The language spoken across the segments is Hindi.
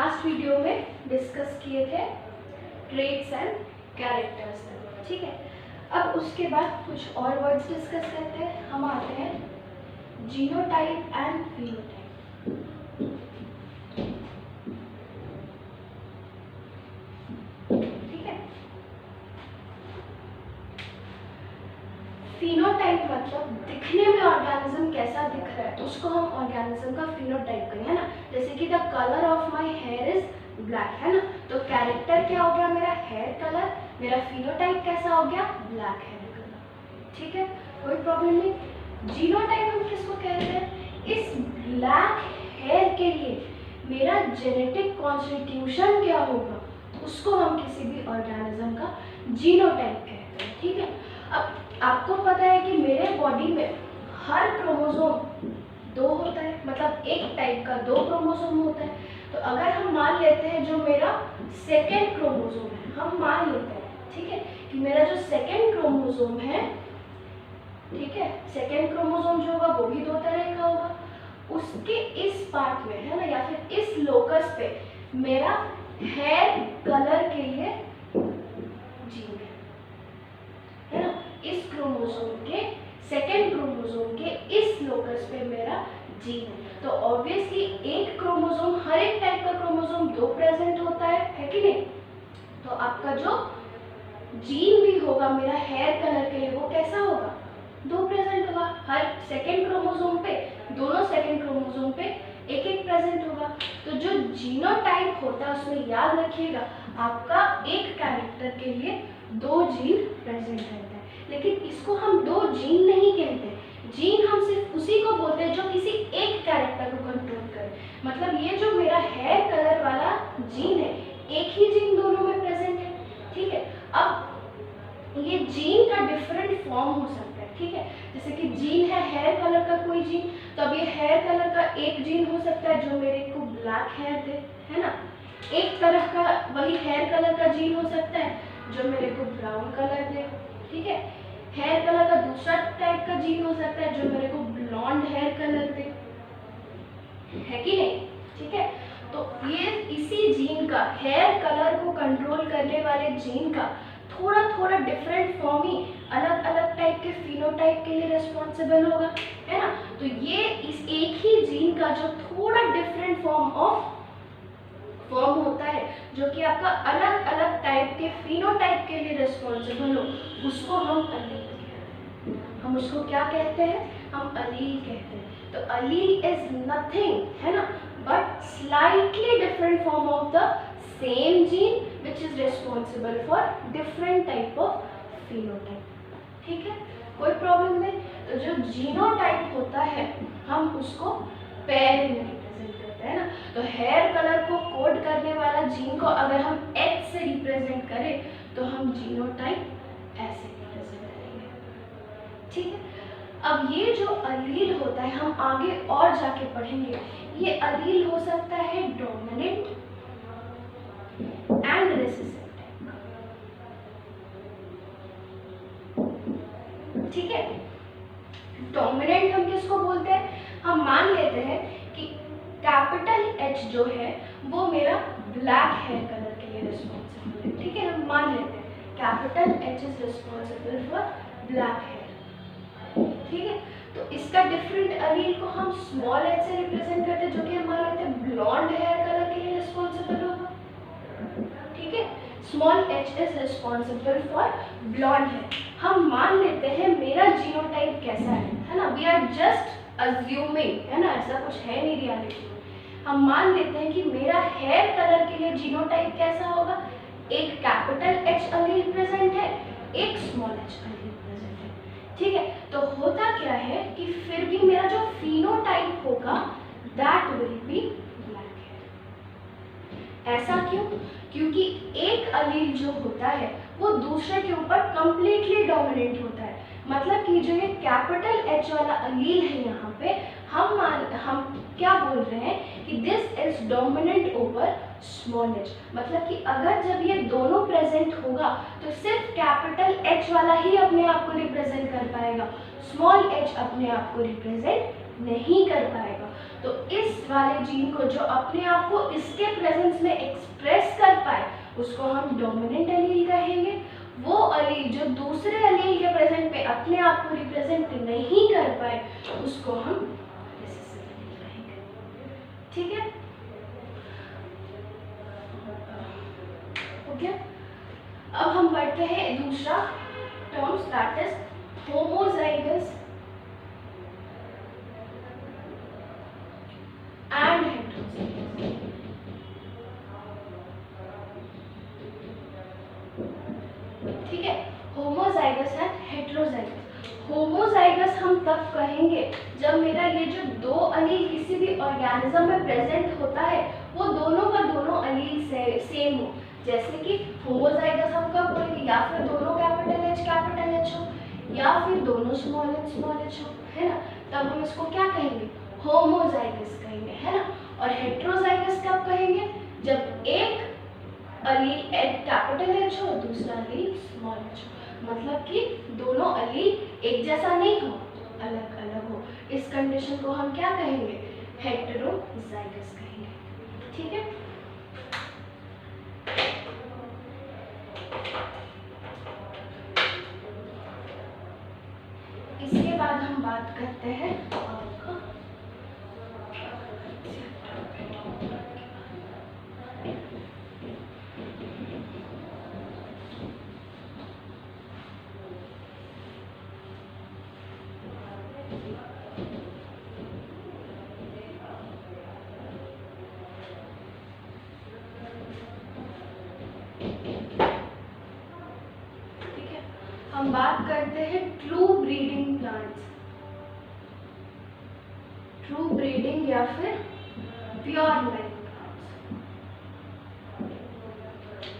लास्ट वीडियो में डिस्कस किए थे ट्रेट्स एंड कैरेक्टर्स, ठीक है। अब उसके बाद कुछ और वर्ड्स डिस्कस करते हैं। हम आते हैं जीनोटाइप एंड फिनोटाइप। ठीक है, फिनोटाइप मतलब दिखने में ऑर्गेनिज्म कैसा दिख रहा है उसको हम ऑर्गेनिज्म का फिनोटाइप करें, है ना। जैसे कि the colour of my here is black, है ना। तो कैरेक्टर क्या हो गया मेरा हेयर कलर, मेरा फिनोटाइप कैसा हो गया ब्लैक हेयर कलर। ठीक है, कोई प्रॉब्लम नहीं। जीनोटाइप हम किसको कहते हैं, इस ब्लैक हेयर के लिए मेरा जेनेटिक कॉन्स्टिट्यूशन क्या होगा उसको हम किसी भी ऑर्गेनिज्म का जीनोटाइप कहते हैं। ठीक है, अब आपको पता है कि मेरे बॉडी में हर क्रोमोसोम 2 होता है, मतलब एक टाइप का 2 क्रोमोसोम होता है। तो अगर हम मान लेते हैं जो मेरा सेकेंड क्रोमोसोम है, हम मान लेते हैं, ठीक है, कि मेरा जो सेकेंड क्रोमोसोम है, ठीक है, सेकेंड क्रोमोसोम जो होगा वो भी 2 तरह का होगा। उसके इस पार्ट में, है ना, या फिर इस लोकस पे मेरा हेयर कलर के लिए जीन है ना। इस क्रोमोसोम के सेकेंड क्रोमोसोम के इस लोकस पे मेरा जीन है। तो ऑब्वियसली एक क्रोमोसोम, हर एक टाइप का क्रोमोसोम 2 प्रेजेंट होता है कि नहीं। तो आपका जो जीन भी होगा मेरा हेयर कलर के लिए वो कैसा होगा, 2 प्रेजेंट होगा। हर सेकेंड क्रोमोसोम पे, दोनों सेकेंड क्रोमोसोम पे एक एक प्रेजेंट होगा। तो जो जीनोटाइप होता है उसमें याद रखिएगा आपका एक कैरेक्टर के लिए 2 जीन प्रेजेंट रहता है। लेकिन इसको हम 2 जीन नहीं कहते, जीन हम सिर्फ उसी को बोलते हैं जो किसी एक कैरेक्टर को कंट्रोल करे। मतलब ये जो मेरा हेयर कलर वाला जीन है, एक ही जीन दोनों में प्रेजेंट है। ठीक है, अब ये जीन का डिफरेंट फॉर्म हो सकता है, ठीक है। जैसे कि जीन है हेयर कलर का कोई जीन, तो अब ये हेयर कलर का एक जीन हो सकता है जो मेरे को ब्लैक हेयर दे, है ना। एक तरह का वही हेयर कलर का जीन हो सकता है जो मेरे को ब्राउन कलर दे, ठीक है। हेयर कलर का दूसरा टाइप का जीन हो सकता है जो मेरे को ब्लॉन्ड हेयर कलर दे, है कि नहीं। ठीक है, तो ये इसी जीन का, हेयर कलर को कंट्रोल करने वाले जीन का थोड़ा थोड़ा डिफरेंट फॉर्म ही अलग अलग टाइप के फिनोटाइप के लिए रिस्पॉन्सिबल होगा, है ना। तो ये इस एक ही जीन का जो थोड़ा डिफरेंट फॉर्म होता है जो कि आपका अलग अलग टाइप के फिनोटाइप के लिए रिस्पॉन्सिबल हो, उसको हम अलील कहते हैं। हम उसको क्या कहते हैं, हम अलील कहते हैं। तो अलील इज नथिंग, है ना, but slightly different form of the same gene which is responsible for different type of phenotype। ठीक है, कोई प्रॉब्लम नहीं। तो जो जीनोटाइप होता है हम उसको पैर में रिप्रेजेंट करते हैं ना। तो हेयर कलर को कोड करने वाला जीन को अगर हम H से रिप्रेजेंट करें तो हम जीनोटाइप ऐसे रिप्रेजेंट करेंगे। ठीक है, अब ये जो अलील होता है हम आगे और जाके पढ़ेंगे। ये अलील हो सकता है डोमिनेंट एंड रेसिसिव टाइप का। ठीक है, डोमिनेंट हम किसको बोलते हैं, हम मान लेते हैं कि कैपिटल H जो है वो मेरा ब्लैक हेयर कलर के लिए रिस्पॉन्सिबल है। ठीक है, हम मान लेते हैं capital H is responsible for black hair. ठीक है, तो इसका डिफरेंट अलील को हम स्मॉल h से रिप्रेजेंट करते हैं जो कि हम मान लेते हैं ब्लॉन्ड हेयर कलर के लिए रिस्पॉन्सिबल होगा। ठीक है, small h is responsible for blond hair. हम मान लेते हैं मेरा जीनोटाइप कैसा है ना। वी आर जस्ट अज्यूमिंग, है ना, ऐसा कुछ है नहीं रियलिटी में। हम मान लेते हैं कि मेरा हेयर कलर के लिए जीनोटाइप कैसा होगा, एक कैपिटल H अलील प्रेजेंट है, एक स्मॉल h अलील प्रेजेंट है। ठीक है, तो होता क्या है कि फिर भी मेरा जो फिनोटाइप होगा that will be black hair. ऐसा क्यों, क्योंकि एक अलील जो होता है वो दूसरे के ऊपर कंप्लीटली डोमिनेंट होता है। मतलब कि जो ये कैपिटल H वाला अलील है यहाँ पे हम क्या बोल रहे हैं कि this is dominant over small h। मतलब कि अगर जब ये दोनों प्रेजेंट होगा तो सिर्फ कैपिटल H वाला ही अपने आप को रिप्रेजेंट कर पाएगा, स्मॉल h अपने आप को रिप्रेजेंट नहीं कर पाएगा। तो इस वाले जीन को जो अपने आप को इसके प्रेजेंस में एक्सप्रेस कर पाए उसको हम डोमिनेंट एलील कहेंगे। वो अलील जो दूसरे अलील के प्रेजेंट पे अपने आप को रिप्रेजेंट नहीं कर पाए उसको हम रिसेसिव एलील कहेंगे। ठीक है, ओके। अब हम बढ़ते हैं दूसरा terms that is homozygous and heterozygous. ठीक है, होमोजाइगस एंड हेटेरोजाइगस। होमोजाइगस हम तब कहेंगे जब मेरा ये जो दो अलील किसी भी ऑर्गेनिज्म में प्रेजेंट होता है वो दोनों का दोनों अलील सेम हो। जैसे कि होमोजाइगस हम कब बोलेंगे, या फिर दोनों कैपिटल एच हो, या फिर दोनों स्मॉल एच हो, है ना, तब हम इसको क्या कहेंगे, होमोजाइगस कहेंगे, है ना। और हेटेरोजाइगस कब कहेंगे, जब एक अलील कैपिटल एच हो, दूसरा अलील स्मॉल एच हो, मतलब कि दोनों अलील एक जैसा नहीं हो, अलग अलग हो। इस कंडीशन को हम क्या कहेंगे, हेटेरोजाइगस कहेंगे। ठीक है, इसके बाद हम बात करते हैं हम बात करते हैं true breeding plants, true breeding या फिर प्योर लाइन प्लांट्स।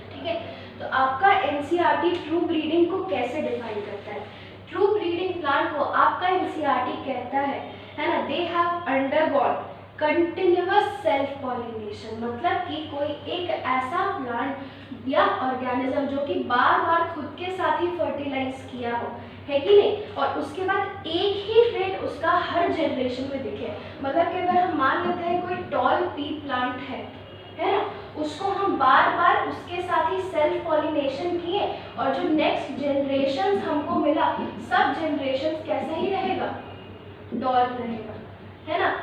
ठीक है, तो आपका एनसीईआरटी ट्रू ब्रीडिंग को कैसे डिफाइन करता है। ट्रू ब्रीडिंग प्लांट को आपका एनसीईआरटी कहता है ना, they have undergone continuous self pollination, मतलब कि कोई एक ऐसा प्लांट या ऑर्गेनिज्म जो कि बार बार खुद के साथ ही फर्टिलाइज किया हो, है कि नहीं, और उसके बाद एक ही ट्रेट उसका हर जनरेशन में दिखे। मतलब कि अगर हम मान लेते हैं कोई टॉल पी प्लांट है ना, उसको हम बार बार उसके साथ ही सेल्फ पॉलिनेशन किए और जो नेक्स्ट जनरेशन हमको मिला, सब जनरेशन कैसा ही रहेगा, डॉल रहेगा, है ना।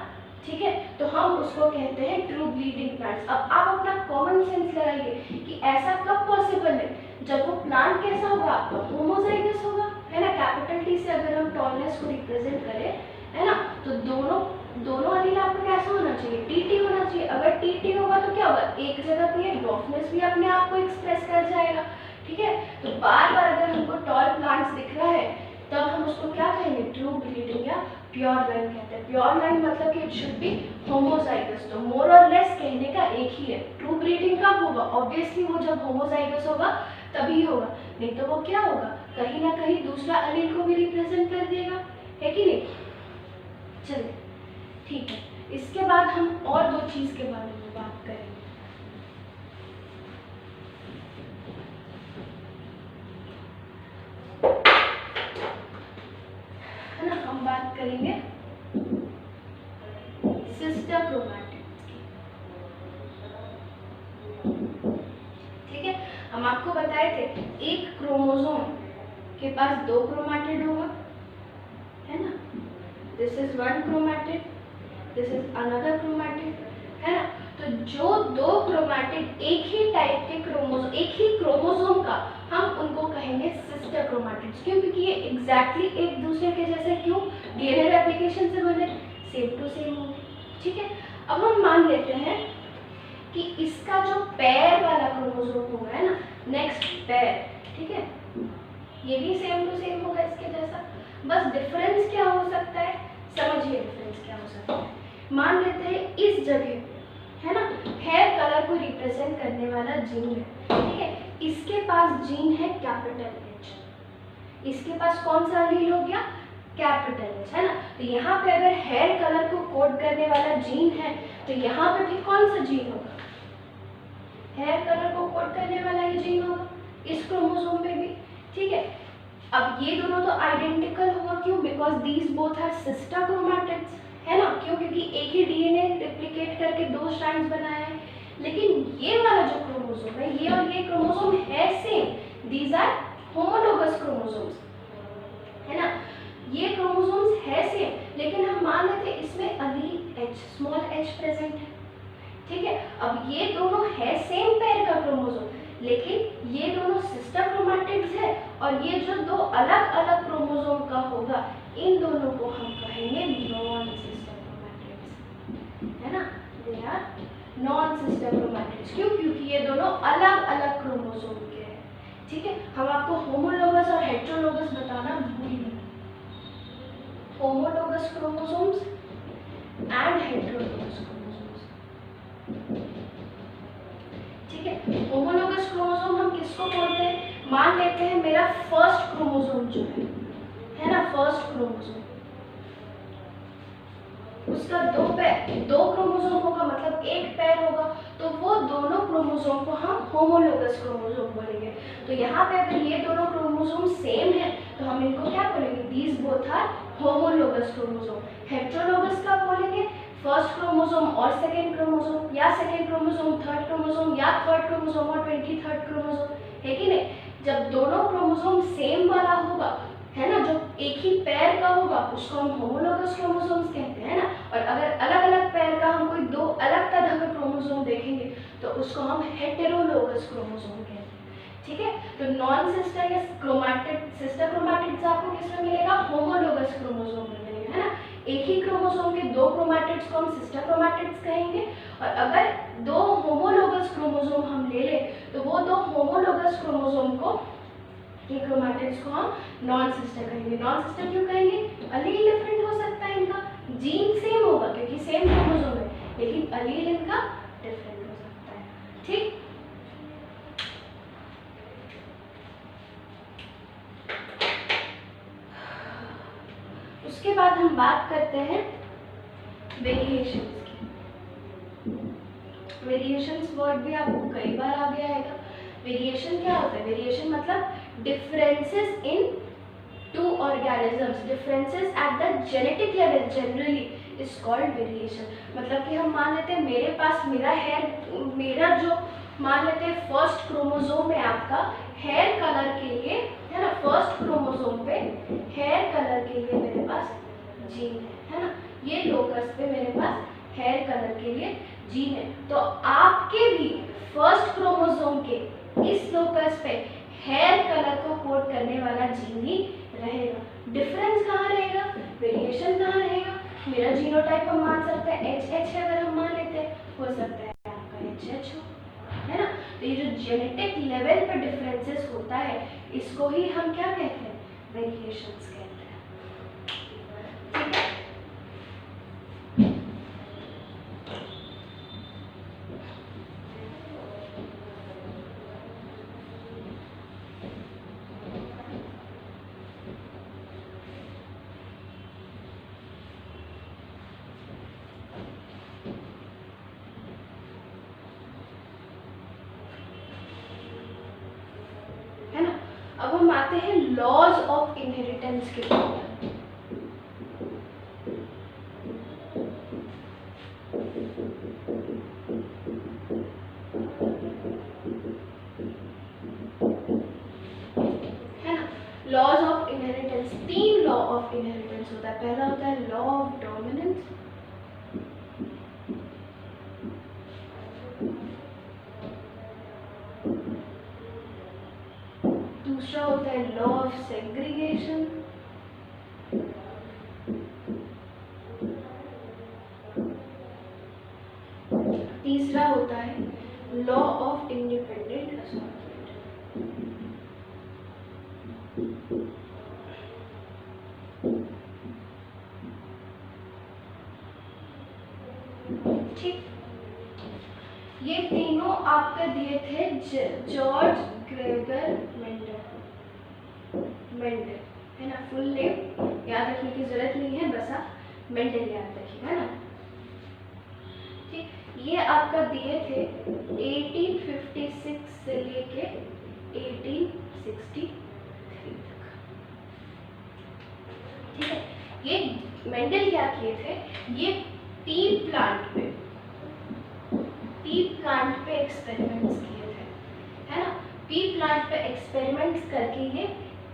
ठीक है, तो हम उसको कहते हैं ट्रू ब्रीडिंग प्लांट्स। अब आप अपना कॉमन सेंस लगाइए कि ऐसा कब पॉसिबल है, जब वो प्लांट कैसा होगा, आपका होमोजाइगस होगा, है ना। कैपिटल टी से अगर हम टॉलनेस को रिप्रेजेंट करें, है ना, तो दोनों अलील आपका कैसा होना चाहिए, टीटी होना चाहिए। अगर टीटी होगा तो क्या होगा, एक जगह पे ये ड्वार्फनेस भी अपने आप को एक्सप्रेस कर जाएगा। ठीक है, तो बार बार अगर हमको टॉल प्लांट्स दिख रहा है तब हम उसको क्या कहेंगे, ट्रू ब्रीडिंग या प्योर लाइन कहते हैं। प्योर लाइन मतलब कि इट शुड बी होमोजाइगस, तो मोर और लेस कहने का एक ही है। ट्रू ब्रीडिंग कब होगा, ऑब्वियसली वो जब होमोजाइगस होगा तभी होगा, नहीं तो वो क्या होगा, कहीं ना कहीं दूसरा अलील को भी रिप्रेजेंट कर देगा, है कि नहीं। चलिए ठीक है, इसके बाद हम और दो चीज के बारे में बात करेंगे। है ना, हम बात करेंगे सिस्टर क्रोमैटिड्स की। ठीक है, हम आपको बताए थे एक क्रोमोसोम के पास दो क्रोमैटिड होगा, है ना, this is one chromatid, this is another chromatid, है ना। तो जो दो क्रोमैटिड एक ही टाइप के क्रोमोसोम, एक ही क्रोमोसोम का, हम उनको कहेंगे सिस्टर क्रोमैटिड्स। क्यों, क्योंकि ये एग्जैक्टली एक दूसरे के जैसे, क्यों, डीएनए रेप्लिकेशन से बने, सेम टू सेम होंगे। ठीक है, अब हम मान लेते हैं कि इसका जो पैर वाला क्रोमोसोम होगा, है ना, नेक्स्ट पैर, ठीक है, ये भी सेम टू सेम होगा इसके जैसा। बस डिफरेंस क्या हो सकता है, समझिए डिफरेंस क्या हो सकता है। मान लेते हैं इस जगह, है ना, हेयर कलर को रिप्रेजेंट करने वाला जीन है, ठीक है, इसके पास जीन है कैपिटल एच, इसके पास कौन सा अलील हो गया, कैपिटल एच, है ना। तो यहाँ पे अगर हेयर कलर को कोड करने वाला जीन है तो यहाँ पे भी कौन सा जीन होगा, हेयर कलर को कोड करने वाला ये जीन होगा, इस क्रोमोसोम में भी। ठीक है, अब ये दोनों तो आइडेंटिकल होगा, क्यों, because these both are sister chromatids, है ना, क्यों? क्योंकि एक ही डीएनए रिप्लिकेट करके 2 स्ट्रैंड्स बनाया है। लेकिन ये वाला जो क्रोमोसोम है, ये और ये क्रोमोसोम है same, these are homologous chromosomes, है ना, ये क्रोमोसोम्स है सेम, लेकिन हम मान लेते हैं इसमें अलील एच, स्मॉल एच प्रेजेंट है, ठीक है। अब ये दोनों है सेम पेयर का क्रोमोसोम, लेकिन ये दोनों सिस्टर क्रोमैटिड्स है, और ये जो दो अलग अलग क्रोमोसोम का होगा, इन दोनों को हम कहेंगे नॉन सिस्टर क्रोमैटिड्स, है ना, they are non sister chromatids. क्यों? क्योंकि ये दोनों अलग अलग क्रोमोसोम के हैं, ठीक है। हम आपको होमोलोगस और हेटेरोलोगस बताना भूल गए, होमोलोगस क्रोमोसोम्स एंड हेटेरोलोगस क्रोमोसोम्स, ठीक है। होमोलोगस क्रोमोसोम हम किसको बोलते हैं? मान लेते हैं मेरा फर्स्ट क्रोमोसोम जो है ना, फर्स्ट क्रोमोसोम, उसका दो क्रोमोसोम होगा, मतलब एक पैर होगा, तो वो दोनों क्रोमोसोम को हम होमोलोगस क्रोमोसोम बोलेंगे। तो यहाँ पे अगर ये दोनों क्रोमोसोम सेम है तो हम इनको क्या बोलेंगे? These both are homologous chromosome. Heterologous का बोलेंगे फर्स्ट क्रोमोसोम और सेकेंड क्रोमोसोम, या सेकेंड क्रोमोसोम थर्ड क्रोमोसोम, या थर्ड क्रोमोसोम और 23rd क्रोमोसोम, है कि नहीं? जब दोनों क्रोमोसोम सेम वाला होगा, है ना, जो एक ही पैर का होगा, उसको हम होमोलोगस क्रोमोसोम्स कहते हैं ना। और अगर अलग अलग पैर का हम कोई दो अलग तरह का क्रोमोसोम देखेंगे तो उसको हम हेटेरोलोगस क्रोमोसोम कहते हैं, ठीक है। तो नॉन सिस्टर या क्रोमैटिड, सिस्टर क्रोमैटिड्स आपको किसमें मिलेगा? होमोलोगस क्रोमोसोम में मिलेगा, है ना। एक ही क्रोमोसोम के दो क्रोमैटिड्स को हम सिस्टर क्रोमैटिड्स कहेंगे, और अगर दो होमोलोगस क्रोमोसोम हम ले लें तो वो दो होमोलोगस क्रोमोसोम को, ये क्रोमैटिड्स को हम नॉन सिस्टर कहेंगे। नॉन सिस्टर क्यों कहेंगे? अलील डिफरेंट हो सकता है इनका, जीन सेम होगा क्योंकि सेम क्रोमोसोम है, लेकिन अलील इनका डिफरेंट हो सकता है, ठीक। उसके बाद हम बात करते हैं वेरिएशंस की। वेरिएशंस वर्ड भी आपको कई बार आ गया है। वेरिएशन क्या होता है? वेरिएशन मतलब differences in to organisms, differences at the genetic level generally is called variation. मतलब कि हम मान लेते हैं मेरे पास मेरा हेयर, मेरा जो मान लेते हैं फर्स्ट क्रोमोसोम में आपका हेयर कलर के लिए, है ना, फर्स्ट क्रोमोसोम पे हेयर कलर के लिए मेरे पास जीन है ना, ये लोकस पे मेरे पास हेयर कलर के लिए जीन है। तो आपके भी फर्स्ट क्रोमोसोम के इस लोकस पे हेयर कलर को कोड करने वाला जीन ही रहेगा। डिफरेंस कहाँ रहेगा? वेरिएशन कहाँ रहेगा? मेरा जीनोटाइप हम मान सकते हैं HH है, अगर हम मान लेते हैं, हो सकता है आपका HH हो, है ना। तो ये जो जेनेटिक लेवल पे डिफरेंसेस होता है, इसको ही हम क्या कहते हैं? वेरिएशंस कहते हैं, ठीक है। अब हम आते हैं लॉज ऑफ इनहेरिटेंस के ऊपर। है ना, laws of inheritance, 3 law of inheritance होता है। पहला होता है लॉ ऑफ डोमिनेंस, दूसरा होता है लॉ ऑफ सेग्रीगेशन, तीसरा होता है लॉ ऑफ इंडिपेंडेंट असॉर्टमेंट। ठीक, ये तीनों आपके दिए थे जॉर्ज ग्रेगर मेंडल, है ना। फुल नेम याद रखने की जरूरत नहीं है, बस आप मेंडल याद रखिए, है ना। ठीक, ये आपका दिए थे 1856 से लेके 1863 तक, ठीक है। ये मेंडल क्या किए थे, ये पी प्लांट पे एक्सपेरिमेंट्स किए थे, है ना। पी प्लांट पे एक्सपेरिमेंट्स करके ये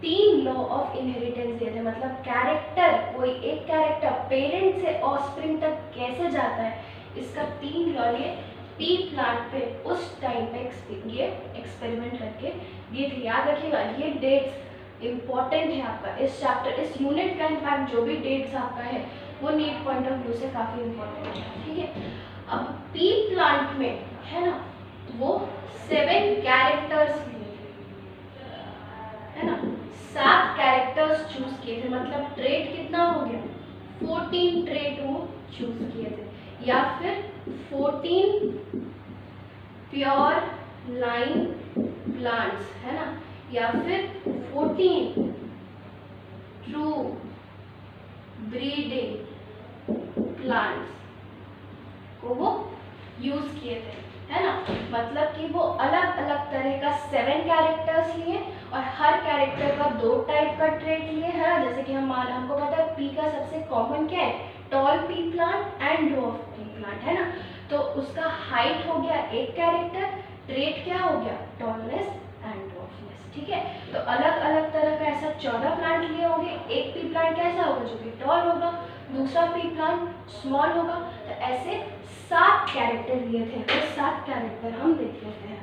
3 लॉ ऑफ इनहेरिटेंस दिए थे, मतलब कैरेक्टर, कोई एक कैरेक्टर पेरेंट से ऑफस्प्रिंग तक कैसे जाता है, इसका 3 लॉ ये पी प्लांट पे उस टाइम पे ये एक्सपेरिमेंट करके दिए थे। याद रखिएगा, ये डेट्स इंपॉर्टेंट है आपका इस चैप्टर, इस यूनिट का। इनफैक्ट जो भी डेट्स आपका है वो नीट पॉइंट ऑफ व्यू से काफ़ी इंपॉर्टेंट है, ठीक है। अब पी प्लांट में, है ना, वो 7 कैरेक्टर्स लिए थे, है ना, 7 कैरेक्टर्स चूज किए थे, मतलब ट्रेट कितना हो गया, 14 ट्रेट वो चूज किए थे, या फिर 14 प्योर लाइन प्लांट्स, है ना, या फिर 14 ट्रू ब्रीडिंग प्लांट्स को वो यूज किए थे, है ना। मतलब कि वो अलग अलग तरह का 7 कैरेक्टर्स लिए और हर कैरेक्टर का 2 टाइप का ट्रेट लिए, है ना। जैसे कि हमको पता है पी का सबसे कॉमन क्या है, toll P plant and dwarf P plant, है ना। तो उसका हाइट हो गया एक कैरेक्टर, ट्रेट क्या हो गया, टॉलनेस एंड ड्वार्फनेस, ठीक है। तो अलग अलग तरह का ऐसा 14 प्लांट लिए होंगे। एक पी प्लांट कैसा होगा, जो कि टॉल होगा, दूसरा पी प्लांट स्मॉल होगा। तो ऐसे 7 कैरेक्टर लिए थे, तो 7 कैरेक्टर हम देख लेते हैं।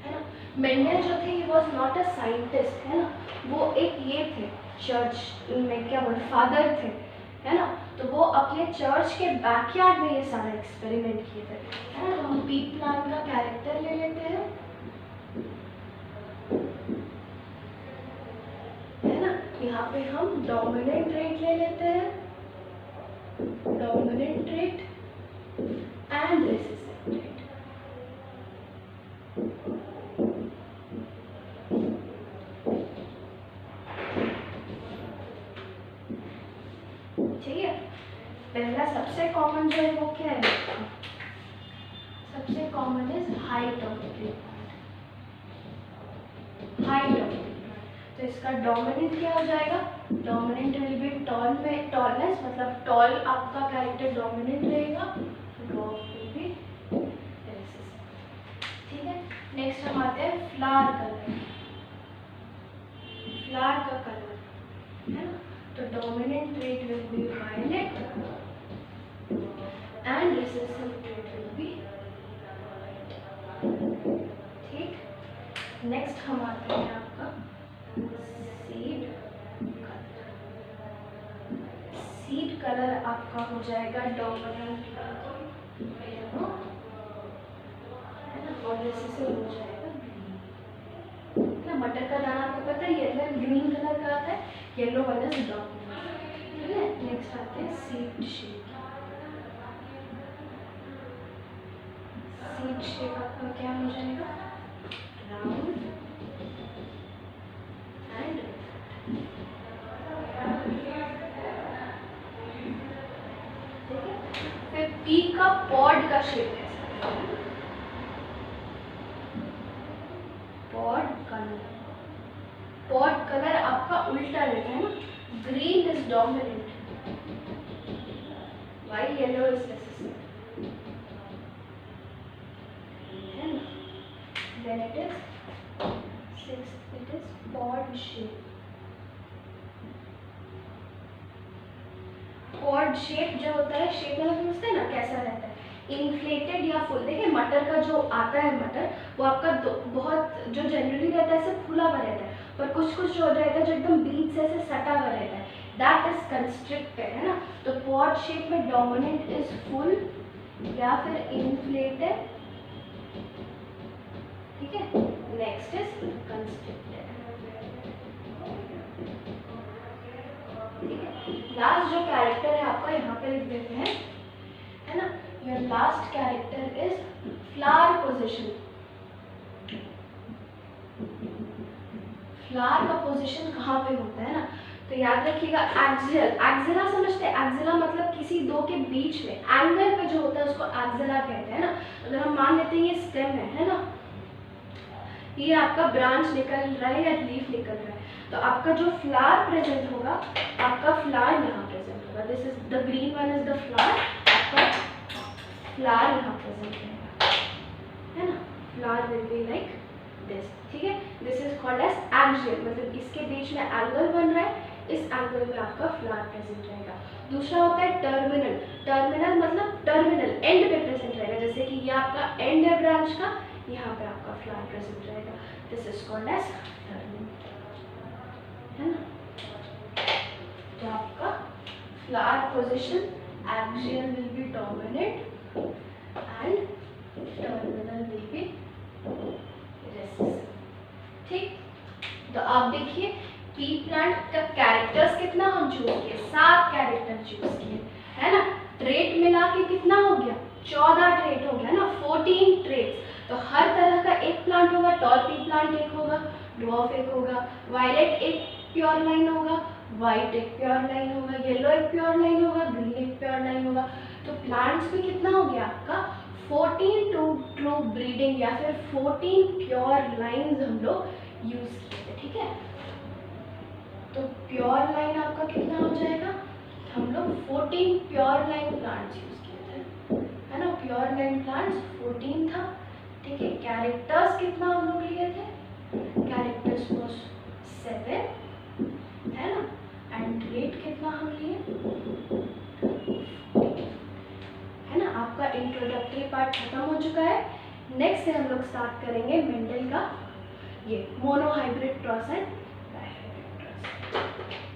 है ना, मेंडल जो थे, he was not a scientist, है ना, वो एक ये थे, चर्च में क्या बोल फादर थे, है ना। तो वो अपने चर्च के बैकयार्ड में ये सारा एक्सपेरिमेंट किए थे, है ना। तो हम पी प्लांट का कैरेक्टर ले लेते हैं, है ना। यहाँ पे हम डोमिनेंट ट्रेट ले लेते हैं, dominant trait and recessive trait, ठीक है। पहला सबसे कॉमन जो है वो क्या है, सबसे common is height of the height of तो इसका डोमिनेंट क्या हो जाएगा, डोमिनेंट विल बी टॉल में टॉलनेस, मतलब टॉल आपका कैरेक्टर डोमिनेंट रहेगा, ड्वार्फ विल बी रिसेसिव, ठीक है। नेक्स्ट हम आते हैं फ्लावर कलर, फ्लावर का कलर, है ना। तो dominant trait will be violet and recessive trait will be white, ठीक। नेक्स्ट हम आते हैं आपका सीड कलर, सीड कलर आपका हो जाएगा डोमिनेंट येलो, है ना, और रिसेसिव हो जाएगा ग्रीन, ना। मटर का दाना आपको पता है येलो एंड ग्रीन कलर का आता है, येलो वन इज डोमिनेंट, ठीक है। नेक्स्ट आते हैं सीड शेप, सीड शेप आपका क्या हो जाएगा, राउंड एंड फिर पी का पॉड का शेप कैसा है, पॉड कलर, पॉड कलर आपका उल्टा रहता है ना, green is dominant while yellow is recessive, है ना। Then it is sixth, it is pod shape, pod shape जो होता है, शेप में समझते हैं ना कैसा रहता है, इन्फ्लेटेड या फुल। देखिए मटर का जो आता है, मटर वो आपका बहुत जो जनरली रहता है ऐसे फूला हुआ रहता है, पर कुछ कुछ जो रहता है जो एकदम बीच से ऐसे सटा हुआ रहता है, दैट इज कंस्ट्रिक्टेड, है ना। तो पॉड शेप में डोमिनेंट इज फुल या फिर इन्फ्लेटेड, ठीक है। नेक्स्ट इज कंस्ट्रिक्टेड, ठीक है। लास्ट जो कैरेक्टर है आपका यहाँ पे लिख देते हैं, है ना। Your last character is flower position, flower का पोजीशन कहाँ पे होता है ना, तो याद रखिएगा एक्सियल, एक्सिला समझते हैं, एक्सिला मतलब किसी दो के बीच में एंगल पे जो होता है उसको एक्सिला कहते हैं ना। अगर हम मान लेते हैं ये स्टेम है ना, ये आपका ब्रांच निकल रहा है या लीफ निकल रहा है, तो आपका जो फ्लावर प्रेजेंट होगा, आपका फ्लावर यहाँ प्रेजेंट होगा, this is the green one is the flower, आपका फ्लावर यहाँ प्रेजेंट रहेगा, है ना, flower will be like this, ठीक है। This is called as axial, मतलब इसके बीच में एंगल बन रहा है, इस एंगल में आपका फ्लावर प्रेजेंट रहेगा। दूसरा होता है टर्मिनल, टर्मिनल मतलब टर्मिनल एंड पे प्रेजेंट रहेगा, जैसे कि ये आपका एंड है ब्रांच का, यहाँ पे आपका फ्लावर प्रेजेंट रहेगा, this is called as terminal, है ना। तो आपका flower position axial will be dominant and terminal will be recessive, ठीक। तो आप देखिए पी प्लांट का कैरेक्टर्स कितना हम चूज किए, 7 कैरेक्टर चूज किए, है ना। ट्रेट मिला के कितना हो गया, 14 ट्रेट हो गया ना, 14 ट्रेट्स। तो हर तरह का एक प्लांट होगा, टॉल पी प्लांट एक होगा, ड्वार्फ एक होगा, वायलेट एक प्योर लाइन होगा, व्हाइट एक प्योर लाइन होगा, येलो एक प्योर लाइन होगा, ग्रीन एक प्योर लाइन होगा। तो प्लांट्स में कितना हो गया आपका 14 ट्रू ब्रीडिंग या फिर 14 प्योर लाइन्स हम लोग यूज किए थे, ठीक है। तो प्योर लाइन आपका कितना हो जाएगा, हम लोग 14 प्योर लाइन प्लांट्स यूज किए थे, है ना, प्योर लाइन प्लांट्स 14 था, ठीक है। कैरेक्टर्स कितना हम लोग लिए थे, कैरेक्टर्स वाज 7, है ना, एंड रेट कितना हम लिए, है ना। आपका इंट्रोडक्टरी पार्ट खत्म हो चुका है। नेक्स्ट से हम लोग स्टार्ट करेंगे मेंडल का ये mono hybrid cross and dihybrid cross.